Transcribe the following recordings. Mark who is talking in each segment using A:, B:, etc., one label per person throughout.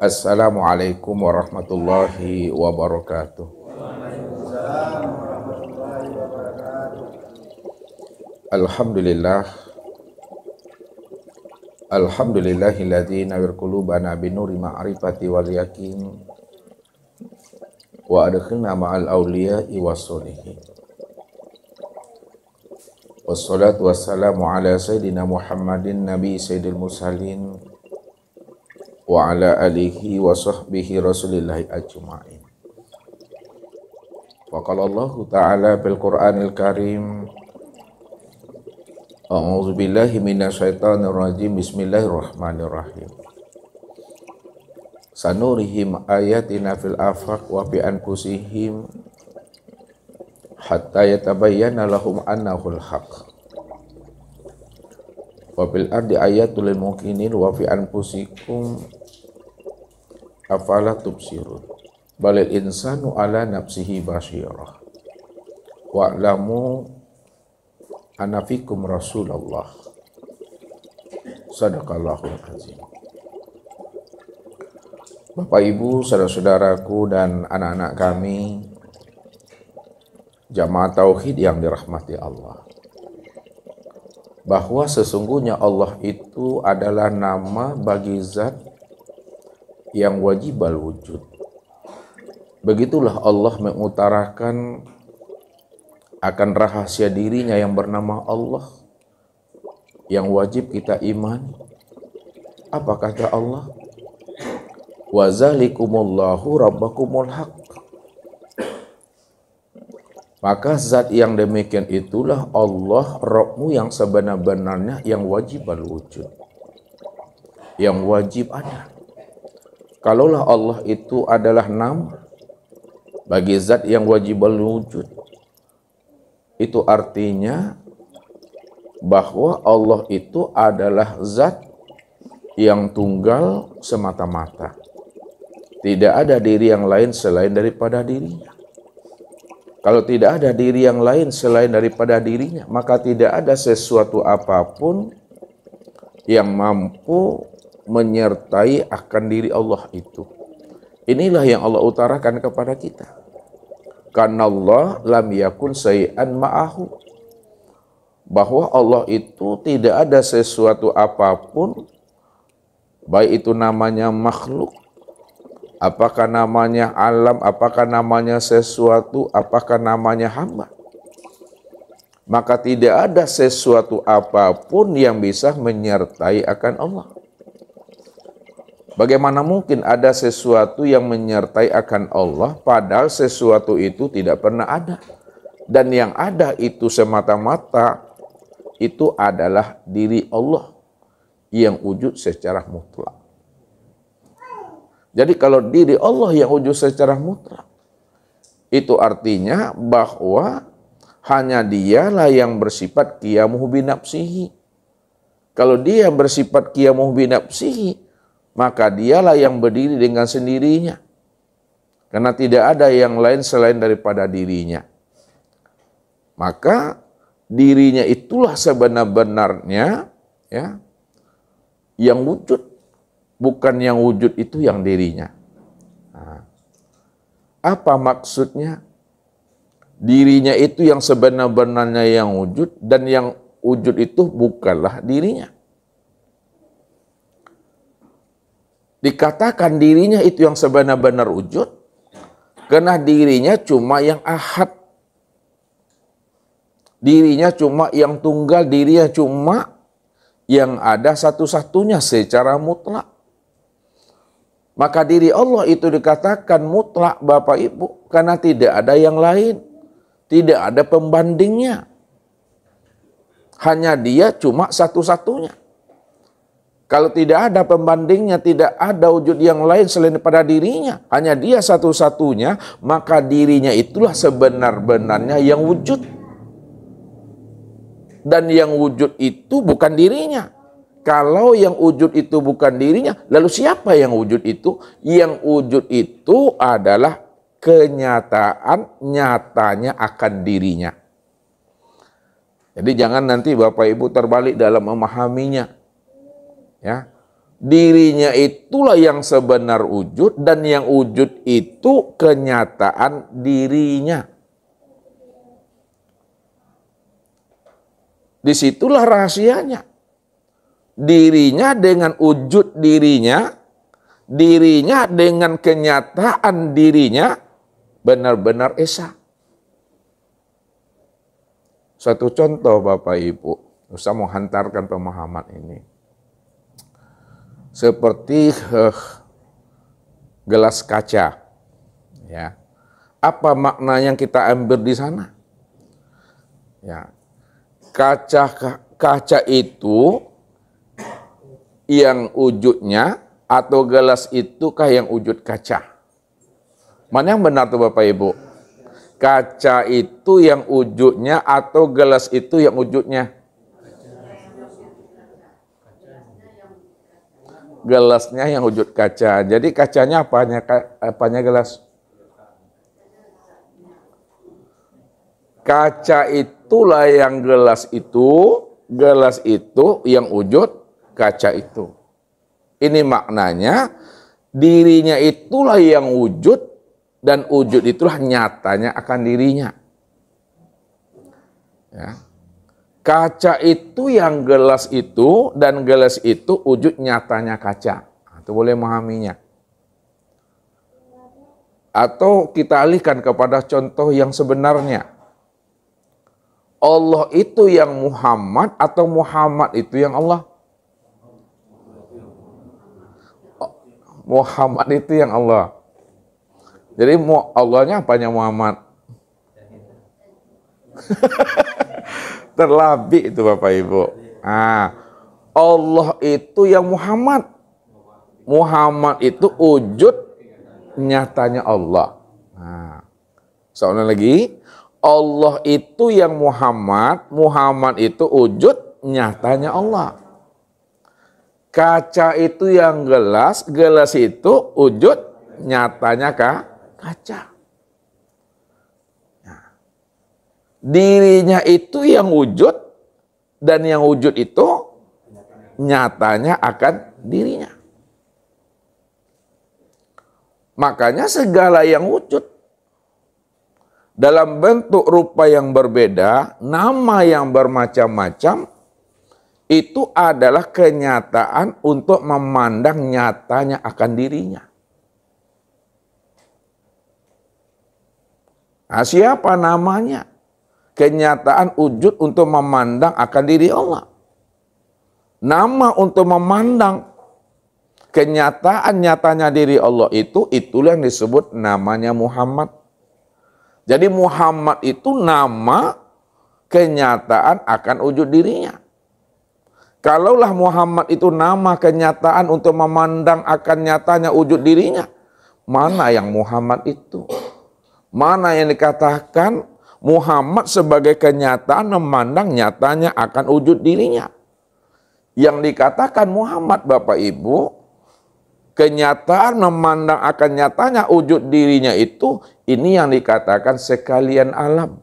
A: Assalamualaikum warahmatullahi wabarakatuh. Alhamdulillah. Alhamdulillahilladzi nawwir qulubana binuri ma'rifati wal yakin wa adkhilna ma'al awliya'i wassolihin. Wassalatu wassalamu ala sayyidina Muhammadin nabi sayyidil mursalin wa ala alihi wa sahbihi rasulillahi ajma'in. Wa qala Allahu ta'ala bil Qur'anil Karim, a'udzu billahi minasyaitonir rajim, bismillahirrahmanirrahim. Sanurihim ayatina fil afaq wa fi anfusihim hatta yatabayyana lahum annahul haqq. Wa fil ardi ayatul lil muqinin wa fi anfusikum afala tubsirun. Balil insanu ala nafsihi basyirah. Wa'lamu anna fikum Rasulullah. Sadaqallahul azim. Bapak Ibu, saudara-saudaraku dan anak-anak kami, jamaah tauhid yang dirahmati Allah, bahwa sesungguhnya Allah itu adalah nama bagi zat yang wajib al-wujud. Begitulah Allah mengutarakan akan rahasia dirinya yang bernama Allah, yang wajib kita imani. Apa kata Allah? Wa zalikumullahu rabbakumul haqq. Maka zat yang demikian itulah Allah Rabbmu yang sebenar-benarnya, yang wajib al-wujud, yang wajib ada. Kalaulah Allah itu adalah nama bagi zat yang wajib al-wujud, itu artinya bahwa Allah itu adalah zat yang tunggal semata-mata. Tidak ada diri yang lain selain daripada dirinya. Kalau tidak ada diri yang lain selain daripada dirinya, maka tidak ada sesuatu apapun yang mampu menyertai akan diri Allah itu. Inilah yang Allah utarakan kepada kita. Karena Allah lam yakun syai'an ma'ahu. Bahwa Allah itu tidak ada sesuatu apapun, baik itu namanya makhluk, apakah namanya alam, apakah namanya sesuatu, apakah namanya hamba. Maka tidak ada sesuatu apapun yang bisa menyertai akan Allah. Bagaimana mungkin ada sesuatu yang menyertai akan Allah, padahal sesuatu itu tidak pernah ada. Dan yang ada itu semata-mata, itu adalah diri Allah yang wujud secara mutlak. Jadi kalau diri Allah yang wujud secara mutlak, itu artinya bahwa hanya dialah yang bersifat qiyamuhu binafsihi. Kalau dia bersifat qiyamuhu binafsihi, maka dialah yang berdiri dengan sendirinya. Karena tidak ada yang lain selain daripada dirinya. Maka dirinya itulah sebenar-benarnya ya, yang wujud. Bukan yang wujud itu yang dirinya. Nah, apa maksudnya? Dirinya itu yang sebenar-benarnya yang wujud, dan yang wujud itu bukanlah dirinya. Dikatakan dirinya itu yang sebenar-benar wujud, karena dirinya cuma yang ahad. Dirinya cuma yang tunggal, dirinya cuma yang ada satu-satunya secara mutlak. Maka diri Allah itu dikatakan mutlak, Bapak Ibu, karena tidak ada yang lain. Tidak ada pembandingnya. Hanya dia cuma satu-satunya. Kalau tidak ada pembandingnya, tidak ada wujud yang lain selain pada dirinya, hanya dia satu-satunya, maka dirinya itulah sebenar-benarnya yang wujud. Dan yang wujud itu bukan dirinya. Kalau yang wujud itu bukan dirinya, lalu siapa yang wujud itu? Yang wujud itu adalah kenyataan nyatanya akan dirinya. Jadi jangan nanti Bapak Ibu terbalik dalam memahaminya. Ya. Dirinya itulah yang sebenar wujud, dan yang wujud itu kenyataan dirinya. Disitulah rahasianya. Dirinya dengan wujud dirinya, dirinya dengan kenyataan dirinya, benar-benar esa. Satu contoh Bapak Ibu, saya mau hantarkan pemahaman ini. Seperti gelas kaca. Ya. Apa makna yang kita ambil di sana? Ya. Kaca itu yang wujudnya, atau gelas itukah yang wujud kaca? Mana yang benar tuh Bapak Ibu? Kaca itu yang wujudnya atau gelas itu yang wujudnya? Gelasnya yang wujud kaca. Jadi kacanya apanya gelas? Kaca itulah yang gelas itu yang wujud kaca itu. Ini maknanya, dirinya itulah yang wujud, dan wujud itulah nyatanya akan dirinya. Ya. Kaca itu yang gelas itu, dan gelas itu wujud nyatanya kaca. Itu boleh memahaminya. Atau kita alihkan kepada contoh yang sebenarnya. Allah itu yang Muhammad atau Muhammad itu yang Allah? Muhammad itu yang Allah. Jadi Allahnya apanya Muhammad? Terlebih itu Bapak Ibu. Allah itu yang Muhammad. Muhammad itu wujud nyatanya Allah. Soalnya lagi, Allah itu yang Muhammad. Muhammad itu wujud nyatanya Allah. Kaca itu yang gelas, gelas itu wujud nyatanya kaca. Nah, dirinya itu yang wujud, dan yang wujud itu nyatanya akan dirinya. Makanya segala yang wujud dalam bentuk rupa yang berbeda, nama yang bermacam-macam, itu adalah kenyataan untuk memandang nyatanya akan dirinya. Nah, siapa namanya? Kenyataan wujud untuk memandang akan diri Allah. Nama untuk memandang kenyataan nyatanya diri Allah itulah yang disebut namanya Muhammad. Jadi Muhammad itu nama kenyataan akan wujud dirinya. Kalaulah Muhammad itu nama kenyataan untuk memandang akan nyatanya wujud dirinya, mana yang Muhammad itu? Mana yang dikatakan Muhammad sebagai kenyataan memandang nyatanya akan wujud dirinya? Yang dikatakan Muhammad Bapak Ibu, kenyataan memandang akan nyatanya wujud dirinya itu, ini yang dikatakan sekalian alam.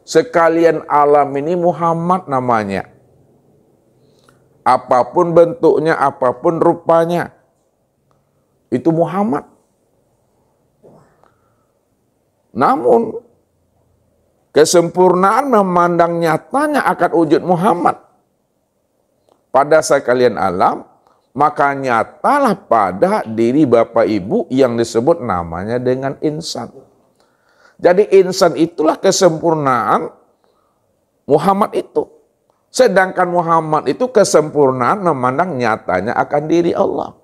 A: Sekalian alam ini Muhammad namanya. Apapun bentuknya, apapun rupanya, itu Muhammad. Namun, kesempurnaan memandang nyatanya akan wujud Muhammad pada sekalian alam, maka nyatalah pada diri Bapak Ibu yang disebut namanya dengan insan. Jadi insan itulah kesempurnaan Muhammad itu. Sedangkan Muhammad itu kesempurnaan memandang nyatanya akan diri Allah.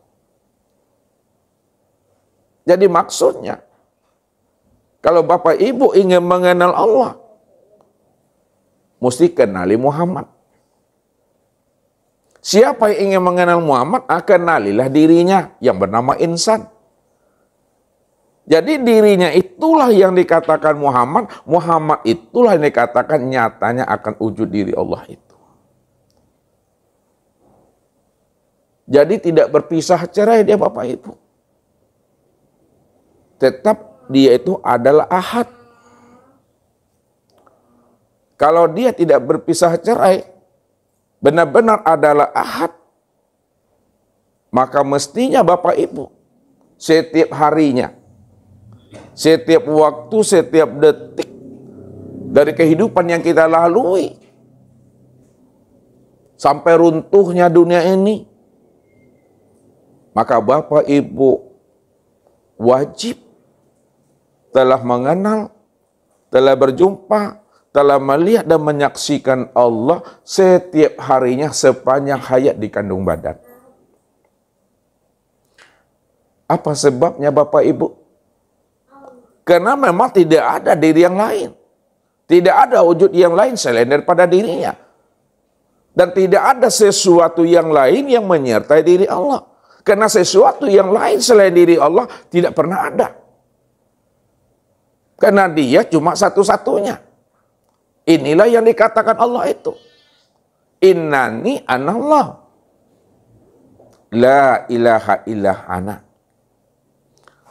A: Jadi maksudnya, kalau Bapak Ibu ingin mengenal Allah, mesti kenali Muhammad. Siapa yang ingin mengenal Muhammad, kenalilah dirinya yang bernama insan. Jadi dirinya itulah yang dikatakan Muhammad, Muhammad itulah yang dikatakan nyatanya akan wujud diri Allah itu. Jadi tidak berpisah cerai dia Bapak Ibu. Tetap dia itu adalah ahad. Kalau dia tidak berpisah cerai, benar-benar adalah ahad, Maka mestinya Bapak Ibu, setiap harinya, setiap waktu, setiap detik dari kehidupan yang kita lalui, sampai runtuhnya dunia ini, maka Bapak Ibu wajib telah mengenal, telah berjumpa, telah melihat dan menyaksikan Allah setiap harinya sepanjang hayat di kandung badan. Apa sebabnya Bapak Ibu? Karena memang tidak ada diri yang lain. Tidak ada wujud yang lain selain daripada dirinya. Dan tidak ada sesuatu yang lain yang menyertai diri Allah. Karena sesuatu yang lain selain diri Allah tidak pernah ada. Karena dia cuma satu-satunya. Inilah yang dikatakan Allah itu. Innani anallah. La ilaha illa ana.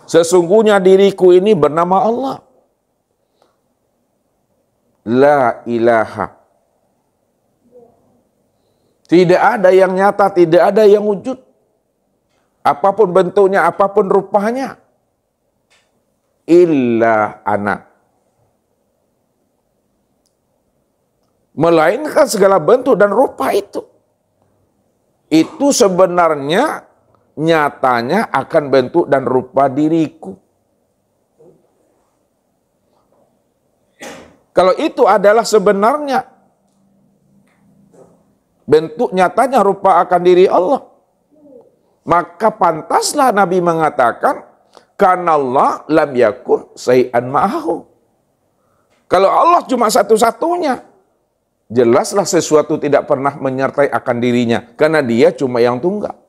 A: Sesungguhnya diriku ini bernama Allah. La ilaha. Tidak ada yang nyata, tidak ada yang wujud. Apapun bentuknya, apapun rupanya. Illa ana. Melainkan segala bentuk dan rupa itu. Itu sebenarnya nyatanya akan bentuk dan rupa diriku. Kalau itu adalah sebenarnya bentuk nyatanya rupa akan diri Allah, maka pantaslah Nabi mengatakan, kanallah lam yakun syai'an ma'ahu. Kalau Allah cuma satu-satunya, jelaslah sesuatu tidak pernah menyertai akan dirinya, karena dia cuma yang tunggal.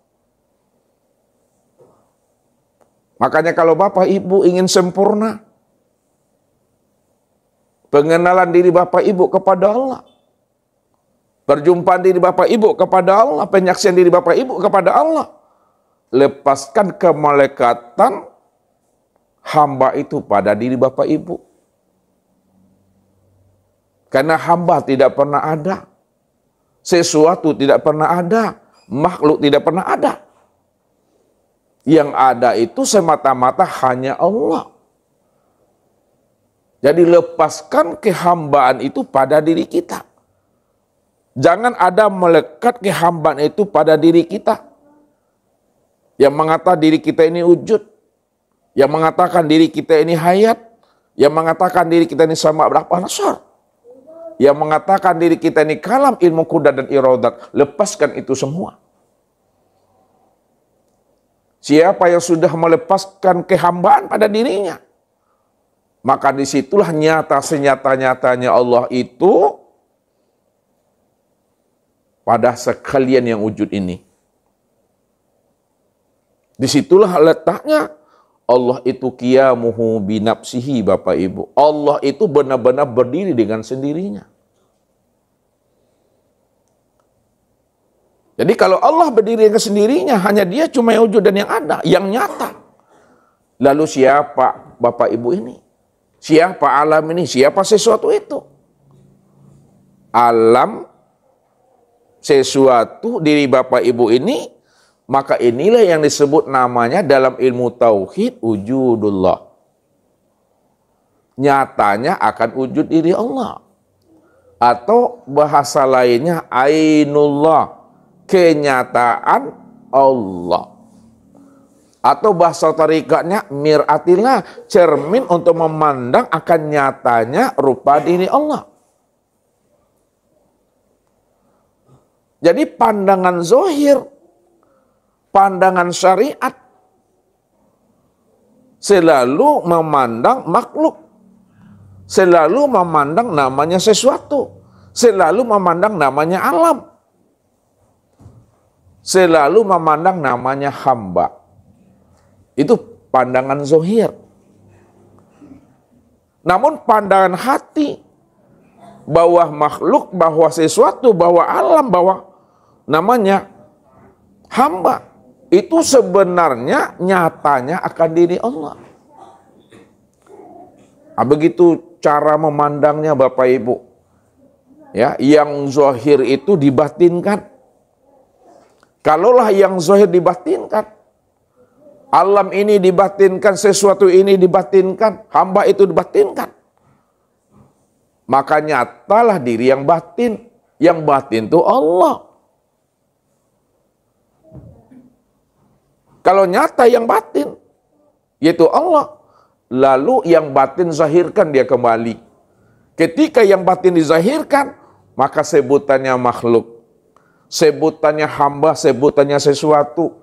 A: Makanya kalau Bapak Ibu ingin sempurna, pengenalan diri Bapak Ibu kepada Allah, perjumpaan diri Bapak Ibu kepada Allah, penyaksian diri Bapak Ibu kepada Allah, lepaskan kemalekatan hamba itu pada diri Bapak Ibu. Karena hamba tidak pernah ada, sesuatu tidak pernah ada, makhluk tidak pernah ada. Yang ada itu semata-mata hanya Allah. Jadi lepaskan kehambaan itu pada diri kita. Jangan ada melekat kehambaan itu pada diri kita. Yang mengatakan diri kita ini wujud. Yang mengatakan diri kita ini hayat. Yang mengatakan diri kita ini sama berapa nasar. Yang mengatakan diri kita ini kalam, ilmu kudat dan iradat. Lepaskan itu semua. Siapa yang sudah melepaskan kehambaan pada dirinya, maka disitulah nyata senyata-nyatanya Allah itu pada sekalian yang wujud ini. Disitulah letaknya Allah itu qiyamuhu binafsihi Bapak Ibu. Allah itu benar-benar berdiri dengan sendirinya. Jadi kalau Allah berdiri dengan sendirinya, hanya dia cuma yang wujud dan yang ada, yang nyata. Lalu siapa Bapak Ibu ini? Siapa alam ini? Siapa sesuatu itu? Alam, sesuatu diri Bapak Ibu ini, maka inilah yang disebut namanya dalam ilmu tauhid wujudullah. Nyatanya akan wujud diri Allah. Atau bahasa lainnya ainullah, kenyataan Allah. Atau bahasa tarikatnya miratillah, cermin untuk memandang akan nyatanya rupa diri Allah. Jadi pandangan zohir, pandangan syariat selalu memandang makhluk, selalu memandang namanya sesuatu, selalu memandang namanya alam, selalu memandang namanya hamba. Itu pandangan zohir. Namun pandangan hati, bahwa makhluk, bahwa sesuatu, bahwa alam, bahwa namanya hamba, itu sebenarnya nyatanya akan diri Allah. Nah, begitu cara memandangnya Bapak Ibu. Ya, yang zahir itu dibatinkan. Kalaulah yang zahir dibatinkan, alam ini dibatinkan, sesuatu ini dibatinkan, hamba itu dibatinkan, maka nyatalah diri yang batin. Yang batin itu Allah. Kalau nyata yang batin, yaitu Allah, lalu yang batin zahirkan dia kembali. Ketika yang batin dizahirkan, maka sebutannya makhluk, sebutannya hamba, sebutannya sesuatu.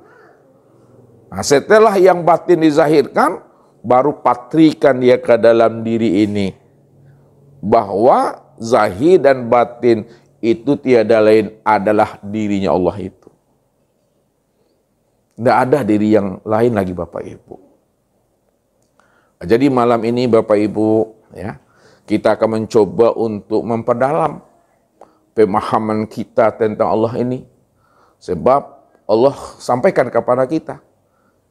A: Nah, setelah yang batin dizahirkan, baru patrikan dia ke dalam diri ini, bahwa zahir dan batin itu tiada lain adalah dirinya Allah itu. Tidak ada diri yang lain lagi Bapak Ibu. Jadi malam ini Bapak Ibu, ya, kita akan mencoba untuk memperdalam pemahaman kita tentang Allah ini. Sebab Allah sampaikan kepada kita,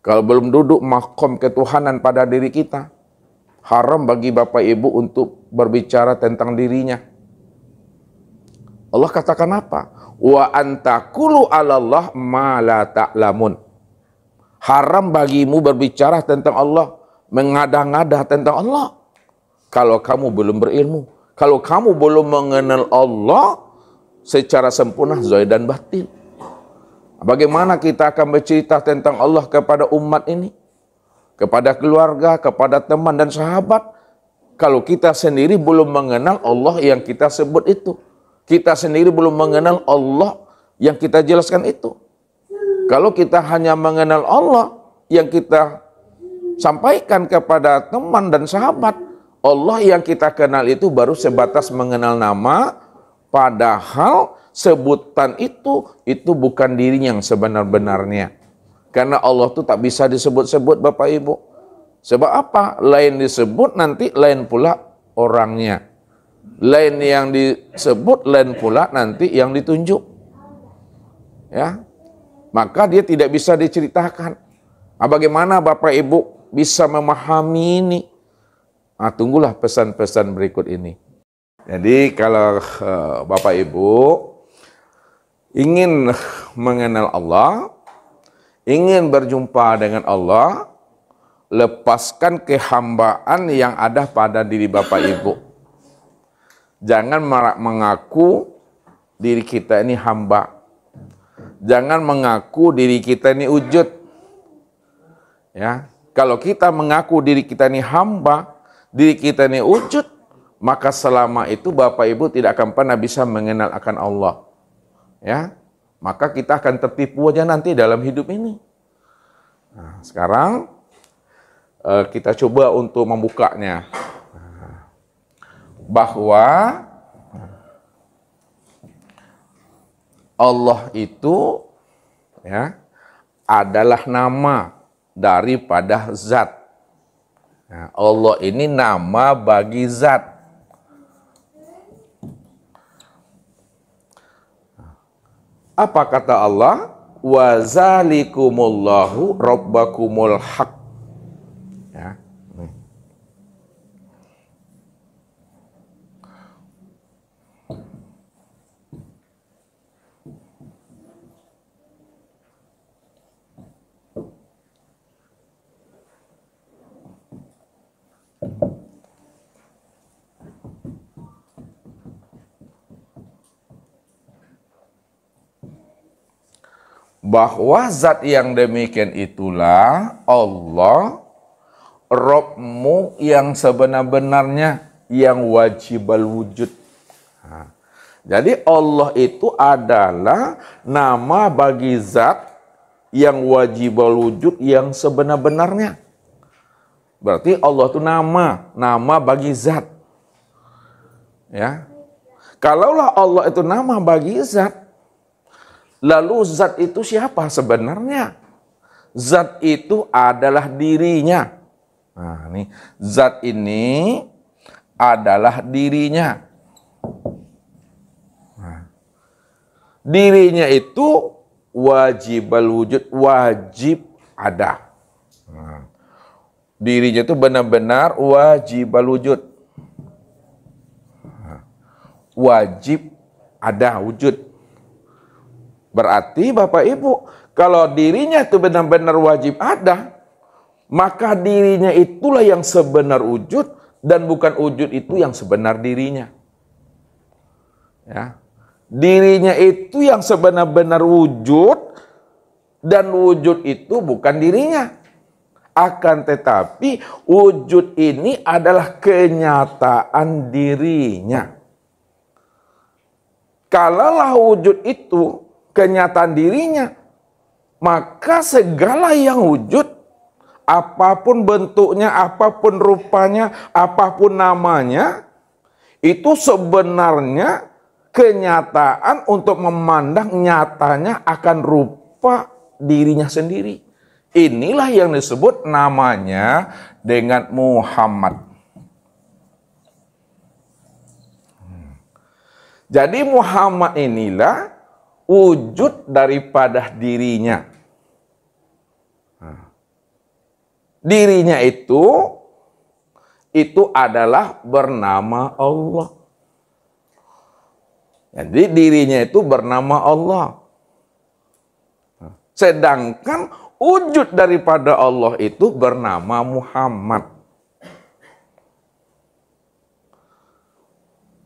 A: kalau belum duduk makom ketuhanan pada diri kita, haram bagi Bapak Ibu untuk berbicara tentang dirinya. Allah katakan apa? Wa antakulu 'alallah ma la ta'lamun. Haram bagimu berbicara tentang Allah, mengada-ngada tentang Allah, kalau kamu belum berilmu, kalau kamu belum mengenal Allah secara sempurna zahir dan batin. Bagaimana kita akan bercerita tentang Allah kepada umat ini, kepada keluarga, kepada teman dan sahabat, kalau kita sendiri belum mengenal Allah yang kita sebut itu? Kita sendiri belum mengenal Allah yang kita jelaskan itu. Kalau kita hanya mengenal Allah yang kita sampaikan kepada teman dan sahabat, Allah yang kita kenal itu baru sebatas mengenal nama, padahal sebutan itu bukan dirinya yang sebenar-benarnya. Karena Allah itu tak bisa disebut-sebut Bapak Ibu. Sebab apa? Lain disebut nanti lain pula orangnya. Lain yang disebut, lain pula nanti yang ditunjuk. Ya, maka dia tidak bisa diceritakan. Bagaimana Bapak Ibu bisa memahami ini? Tunggulah pesan-pesan berikut ini. Jadi kalau Bapak Ibu ingin mengenal Allah, ingin berjumpa dengan Allah, lepaskan kehambaan yang ada pada diri Bapak Ibu. Jangan mengaku diri kita ini hamba. Jangan mengaku diri kita ini wujud. Ya, kalau kita mengaku diri kita ini hamba, diri kita ini wujud, maka selama itu Bapak Ibu tidak akan pernah bisa mengenal akan Allah. Ya, maka kita akan tertipu aja nanti dalam hidup ini. Nah, sekarang kita coba untuk membukanya. Bahwa Allah itu ya adalah nama daripada zat. Nah, Allah ini nama bagi zat. Apa kata Allah? Wa zalikumullahu rabbakumul haq. Ya. Bahwa zat yang demikian itulah Allah, Rabbmu yang sebenar-benarnya, yang wajibal wujud. Nah, jadi Allah itu adalah nama bagi zat yang wajibal wujud, yang sebenar-benarnya. Berarti Allah itu nama bagi zat. Ya, kalaulah Allah itu nama bagi zat, lalu zat itu siapa sebenarnya? Zat itu adalah dirinya. Nah, ini zat ini adalah dirinya. Nah, dirinya itu wajibal wujud, wajib ada. Nah, dirinya itu benar-benar wajibal wujud. Nah, wajib ada wujud. Berarti Bapak Ibu, kalau dirinya itu benar-benar wajib ada, maka dirinya itulah yang sebenar wujud dan bukan wujud itu yang sebenar dirinya. Ya. Dirinya itu yang sebenar-benar wujud dan wujud itu bukan dirinya. Akan tetapi wujud ini adalah kenyataan dirinya. Kalaulah wujud itu kenyataan dirinya, maka segala yang wujud, apapun bentuknya, apapun rupanya, apapun namanya, itu sebenarnya kenyataan untuk memandang nyatanya akan rupa dirinya sendiri. Inilah yang disebut namanya dengan Muhammad. Jadi Muhammad inilah wujud daripada dirinya. Dirinya itu adalah bernama Allah. Jadi dirinya itu bernama Allah. Sedangkan wujud daripada Allah itu bernama Muhammad.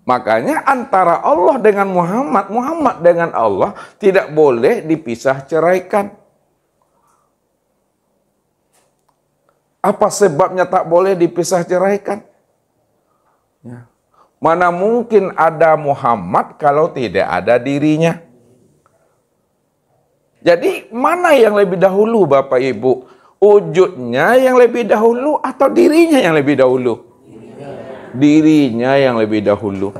A: Makanya antara Allah dengan Muhammad, Muhammad dengan Allah tidak boleh dipisah ceraikan. Apa sebabnya tak boleh dipisah ceraikan? Ya. Mana mungkin ada Muhammad kalau tidak ada dirinya? Jadi mana yang lebih dahulu Bapak Ibu? Wujudnya yang lebih dahulu atau dirinya yang lebih dahulu? Dirinya yang lebih dahulu.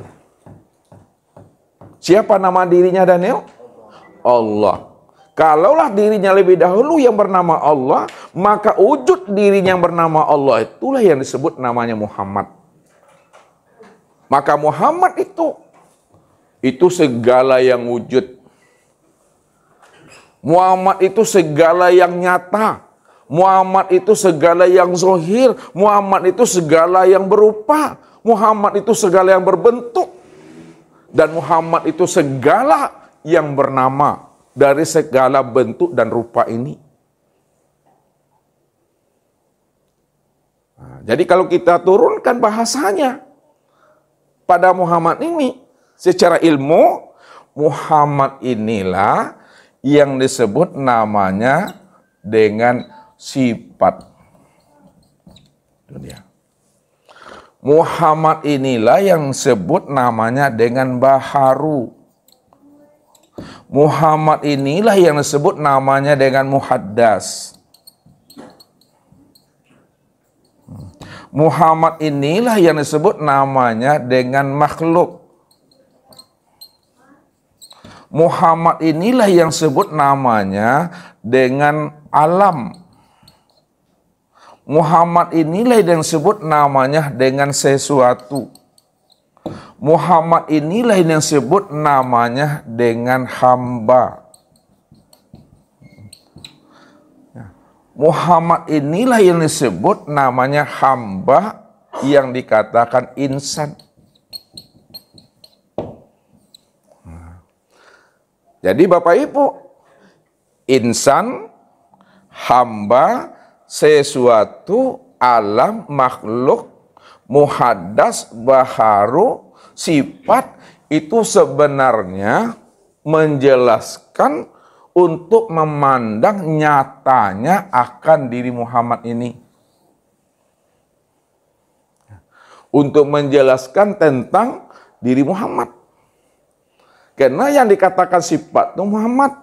A: Siapa nama dirinya Daniel? Allah. Kalaulah dirinya lebih dahulu yang bernama Allah, maka wujud dirinya yang bernama Allah itulah yang disebut namanya Muhammad. Maka Muhammad itu segala yang wujud. Muhammad itu segala yang nyata. Muhammad itu segala yang zahir. Muhammad itu segala yang berupa. Muhammad itu segala yang berbentuk. Dan Muhammad itu segala yang bernama dari segala bentuk dan rupa ini. Nah, jadi kalau kita turunkan bahasanya pada Muhammad ini secara ilmu, Muhammad inilah yang disebut namanya dengan sifat. Itu dia. Muhammad inilah yang disebut namanya dengan baharu. Muhammad inilah yang disebut namanya dengan muhaddas. Muhammad inilah yang disebut namanya dengan makhluk. Muhammad inilah yang disebut namanya dengan alam. Muhammad inilah yang disebut namanya dengan sesuatu. Muhammad inilah yang disebut namanya dengan hamba. Muhammad inilah yang disebut namanya hamba yang dikatakan insan. Jadi Bapak Ibu, insan, hamba, sesuatu, alam, makhluk, muhaddas, baharu, sifat itu sebenarnya menjelaskan untuk memandang nyatanya akan diri Muhammad ini. Untuk menjelaskan tentang diri Muhammad. Karena yang dikatakan sifat itu Muhammad,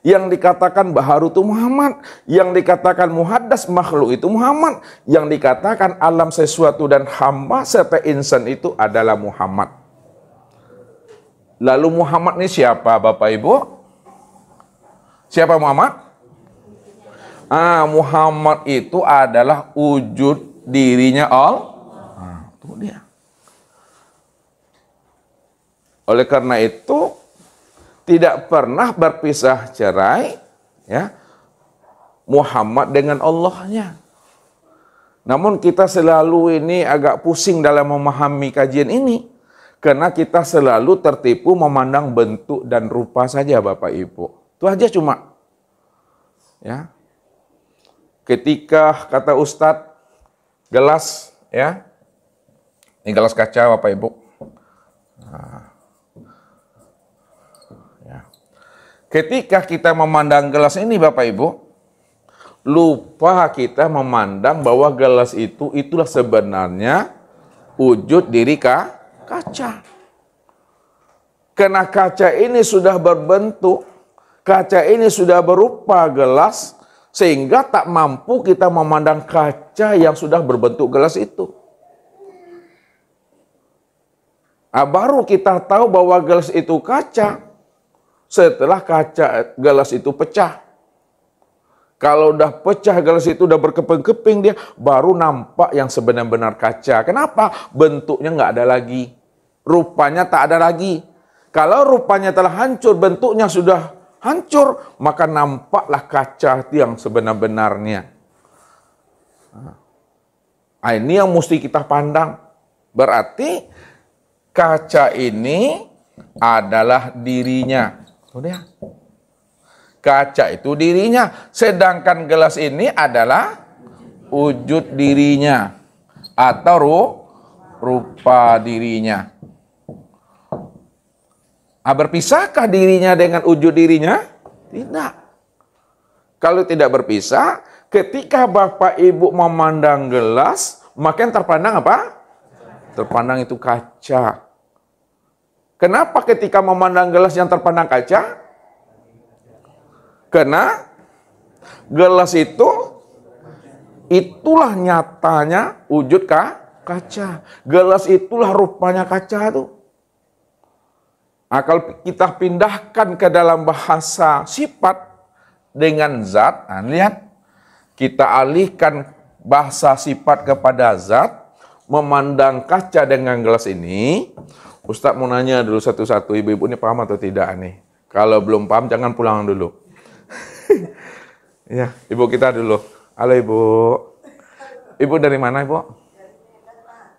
A: yang dikatakan baharu itu Muhammad, yang dikatakan muhaddas makhluk itu Muhammad, yang dikatakan alam sesuatu dan hamba serta insan itu adalah Muhammad. Lalu Muhammad ini siapa Bapak Ibu? Siapa Muhammad? Muhammad itu adalah wujud dirinya Allah. Itu dia. Oleh karena itu tidak pernah berpisah cerai ya Muhammad dengan Allahnya. Namun kita selalu ini agak pusing dalam memahami kajian ini karena kita selalu tertipu memandang bentuk dan rupa saja Bapak Ibu. Itu aja cuma. Ya. Ketika kata Ustadz, gelas, ya, ini gelas kaca Bapak Ibu. Nah. Ya. Ketika kita memandang gelas ini Bapak Ibu, lupa kita memandang bahwa gelas itu itulah sebenarnya wujud diri kaca. Karena kaca ini sudah berbentuk, kaca ini sudah berupa gelas, sehingga tak mampu kita memandang kaca yang sudah berbentuk gelas itu. Nah, baru kita tahu bahwa gelas itu kaca setelah kaca gelas itu pecah. Kalau udah pecah gelas itu udah berkeping-keping dia, baru nampak yang sebenar-benar kaca. Kenapa? Bentuknya nggak ada lagi. Rupanya tak ada lagi. Kalau rupanya telah hancur, bentuknya sudah hancur, maka nampaklah kaca yang sebenar-benarnya. Nah, ini yang mesti kita pandang. Berarti kaca ini adalah dirinya. Udah. Kaca itu dirinya, sedangkan gelas ini adalah wujud dirinya atau rupa dirinya. Berpisahkah dirinya dengan wujud dirinya? Tidak. Kalau tidak berpisah, ketika Bapak Ibu memandang gelas, maka yang terpandang apa? Terpandang itu kaca. Kenapa ketika memandang gelas yang terpandang kaca? Karena gelas itu, itulah nyatanya wujud kaca. Gelas itulah rupanya kaca itu. Nah, kalau kita pindahkan ke dalam bahasa sifat dengan zat, nah, lihat, kita alihkan bahasa sifat kepada zat, memandang kaca dengan gelas ini. Ustadz mau nanya dulu satu-satu, ibu-ibu ini paham atau tidak nih? Kalau belum paham, jangan pulang dulu. Ya, ibu kita dulu. Halo ibu. Ibu dari mana ibu?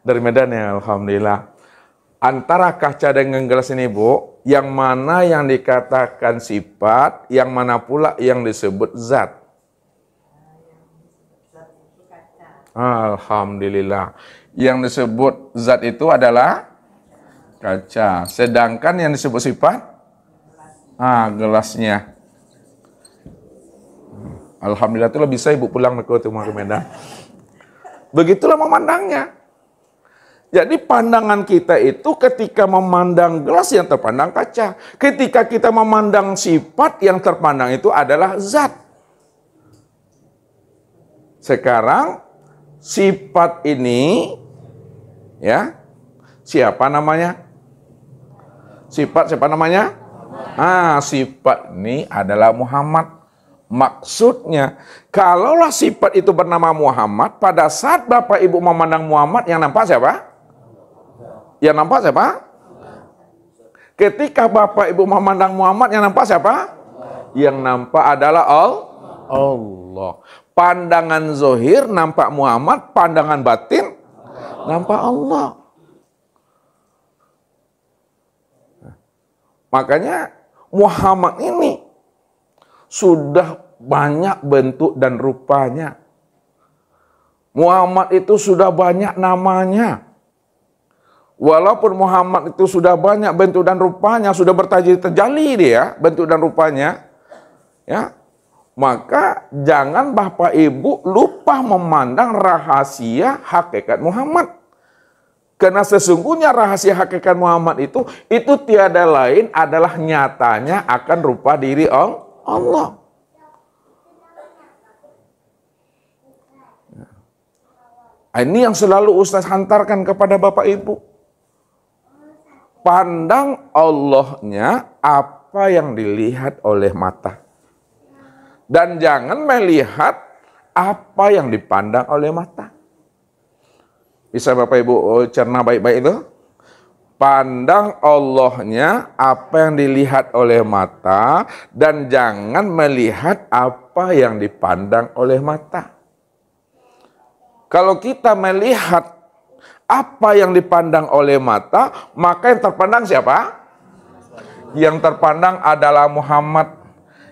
A: Dari Medan ya, alhamdulillah. Antara kaca dengan gelas ini ibu, yang mana yang dikatakan sifat, yang mana pula yang disebut zat? Alhamdulillah. Yang disebut zat itu adalah kaca. Sedangkan yang disebut sifat, gelasnya. Alhamdulillah, itulah bisa ibu pulang ke Medan. Begitulah memandangnya. Jadi pandangan kita itu ketika memandang gelas yang terpandang kaca. Ketika kita memandang sifat yang terpandang itu adalah zat. Sekarang sifat ini, ya, siapa namanya? Sifat siapa namanya? Sifat ini adalah Muhammad. Maksudnya, kalaulah sifat itu bernama Muhammad, pada saat Bapak Ibu memandang Muhammad, yang nampak siapa? Yang nampak siapa? Ketika Bapak Ibu memandang Muhammad, yang nampak siapa? Yang nampak adalah Allah. Pandangan zohir nampak Muhammad, pandangan batin nampak Allah. Makanya Muhammad ini sudah banyak bentuk dan rupanya. Muhammad itu sudah banyak namanya. Walaupun Muhammad itu sudah banyak bentuk dan rupanya, sudah terjali dia bentuk dan rupanya, ya, maka jangan Bapak Ibu lupa memandang rahasia hakikat Muhammad. Karena sesungguhnya rahasia hakikat Muhammad itu tiada lain adalah nyatanya akan rupa diri Allah. Ini yang selalu Ustaz hantarkan kepada Bapak Ibu. Pandang Allahnya apa yang dilihat oleh mata. Dan jangan melihat apa yang dipandang oleh mata. Bisa Bapak Ibu cerna baik-baik itu? Pandang Allahnya apa yang dilihat oleh mata, dan jangan melihat apa yang dipandang oleh mata. Kalau kita melihat apa yang dipandang oleh mata, maka yang terpandang siapa? Yang terpandang adalah Muhammad.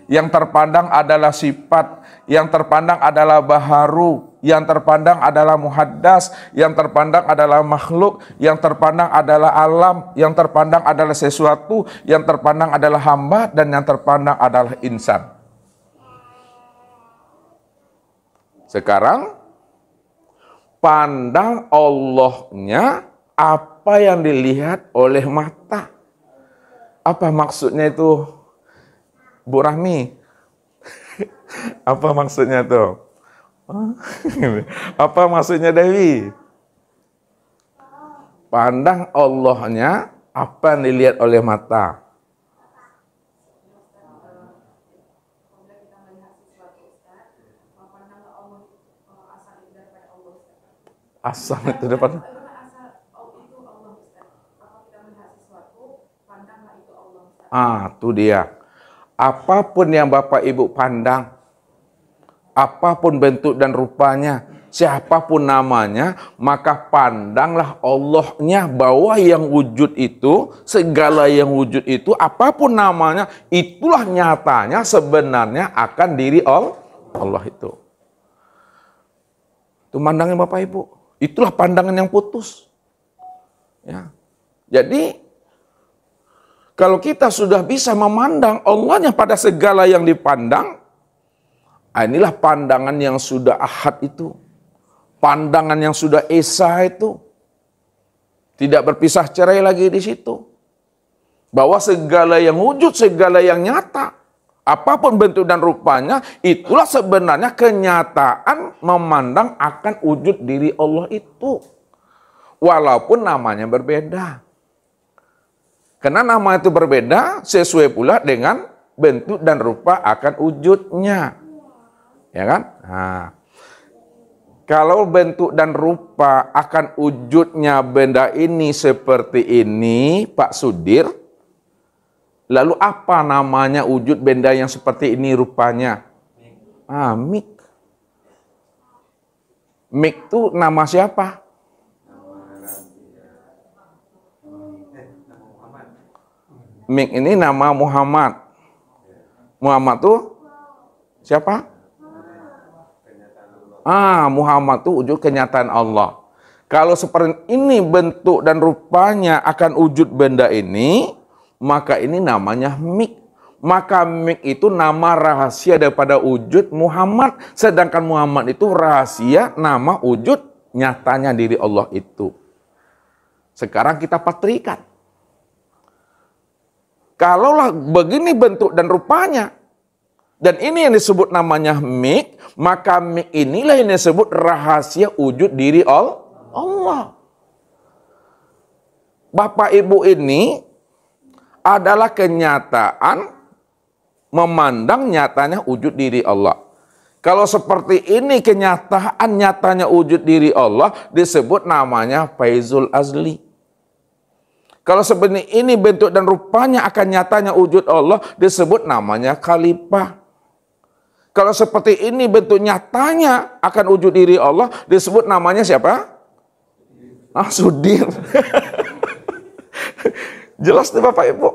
A: yang terpandang adalah sifat, yang terpandang adalah baharu, yang terpandang adalah muhaddas, yang terpandang adalah makhluk, yang terpandang adalah alam, yang terpandang adalah sesuatu, yang terpandang adalah hamba, dan yang terpandang adalah insan. Sekarang, pandang Allahnya apa yang dilihat oleh mata. Apa maksudnya itu, Bu Rahmi? Apa maksudnya itu? Apa maksudnya Dewi? Pandang Allahnya apa yang dilihat oleh mata. Asal itu depan. Itu dia. Apapun yang Bapak Ibu pandang, apapun bentuk dan rupanya, siapapun namanya, maka pandanglah Allahnya, bahwa yang wujud itu, segala yang wujud itu, apapun namanya, itulah nyatanya sebenarnya akan diri Allah itu. Itu pandangnya Bapak Ibu. Itulah pandangan yang putus. Ya. Jadi, kalau kita sudah bisa memandang Allahnya pada segala yang dipandang, inilah pandangan yang sudah ahad itu. Pandangan yang sudah esa itu. Tidak berpisah cerai lagi di situ. Bahwa segala yang wujud, segala yang nyata, apapun bentuk dan rupanya, itulah sebenarnya kenyataan memandang akan wujud diri Allah itu. Walaupun namanya berbeda. Karena nama itu berbeda, sesuai pula dengan bentuk dan rupa akan wujudnya. Ya kan? Nah, kalau bentuk dan rupa akan wujudnya benda ini seperti ini, Pak Sudir, lalu apa namanya wujud benda yang seperti ini rupanya? Mik. Mik itu nama siapa? Mik ini nama Muhammad. Muhammad tuh siapa? Muhammad tuh wujud kenyataan Allah. Kalau seperti ini bentuk dan rupanya akan wujud benda ini, maka ini namanya Mik. Maka Mik itu nama rahasia daripada wujud Muhammad. Sedangkan Muhammad itu rahasia nama wujud nyatanya diri Allah itu. Sekarang kita patrikan. Kalaulah begini bentuk dan rupanya, dan ini yang disebut namanya Mik, maka Mik inilah yang disebut rahasia wujud diri Allah. Bapak Ibu ini adalah kenyataan memandang nyatanya wujud diri Allah. Kalau seperti ini kenyataan nyatanya wujud diri Allah, disebut namanya Faizul Azli. Kalau sebenarnya ini bentuk dan rupanya akan nyatanya wujud Allah, disebut namanya Khalifah. Kalau seperti ini bentuk nyatanya akan wujud diri Allah, disebut namanya siapa? Sudir. Jelas tuh Bapak Ibu.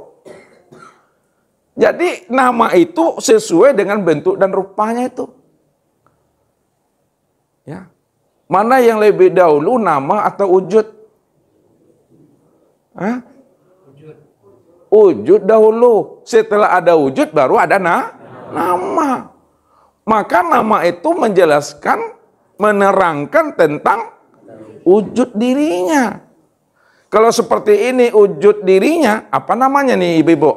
A: Jadi nama itu sesuai dengan bentuk dan rupanya itu. Ya. Mana yang lebih dahulu, nama atau wujud? Wujud dahulu. Setelah ada wujud baru ada nama. Maka nama itu menjelaskan, menerangkan tentang wujud dirinya. Kalau seperti ini wujud dirinya, apa namanya nih Ibu-ibu?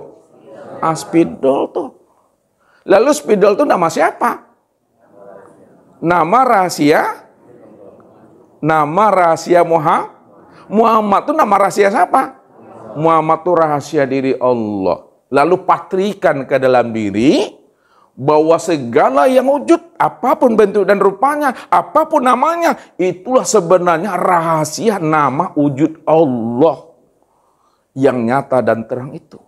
A: Spidol tuh. Lalu spidol tuh nama siapa? Nama rahasia. Nama rahasia Muhammad itu nama rahasia siapa? Muhammad itu rahasia diri Allah. Lalu patrikan ke dalam diri bahwa segala yang wujud, apapun bentuk dan rupanya, apapun namanya, itulah sebenarnya rahasia nama wujud Allah yang nyata dan terang itu.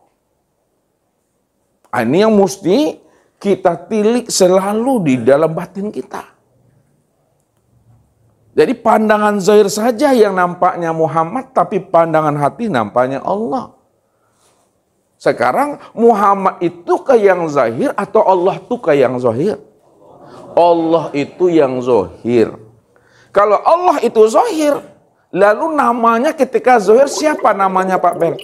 A: Ini yang mesti kita tilik selalu di dalam batin kita. Jadi pandangan zahir saja yang nampaknya Muhammad, tapi pandangan hati nampaknya Allah. Sekarang Muhammad itu ke yang zahir atau Allah itu ke yang zahir? Allah itu yang zahir. Kalau Allah itu zahir, lalu namanya ketika zahir siapa namanya Pak Bel?